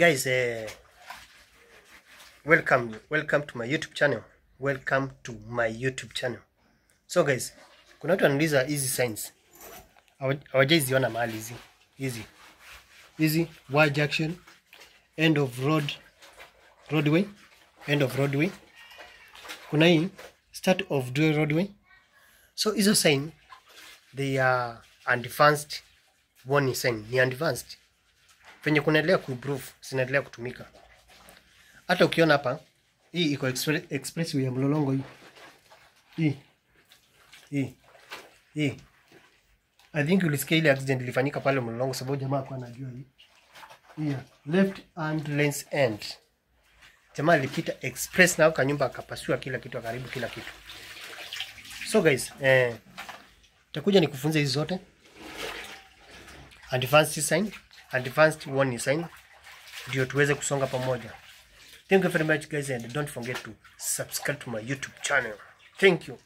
Guys, welcome to my YouTube channel. Welcome to my YouTube channel. So guys, kuna watu wanauliza hizi signs. Hawajaiziona mahali hizi. Hizi Y junction, end of roadway, end of roadway. Kuna hii start of roadway. So hizo sign they are advanced warning sign. Ni advanced. Venye kunaendelea kuimprove, zinaendelea kutumika. Hata ukiona hapa, hii iko expressway ya Mlolongo hii. I think ulisikia ile accident ilifanyika pale Mlolongo sababu jamaa alikuwa anajua hii. Hii left hand lane's end. Jamaa alipita express na kanyumba akapasua kila kitu, karibu kila kitu. So guys, takuja nikufunze hizo zote. Advanced sign, advanced warning sign, ndio tuweze kusonga pamoja. Thank you very much guys, and don't forget to subscribe to my YouTube channel. Thank you.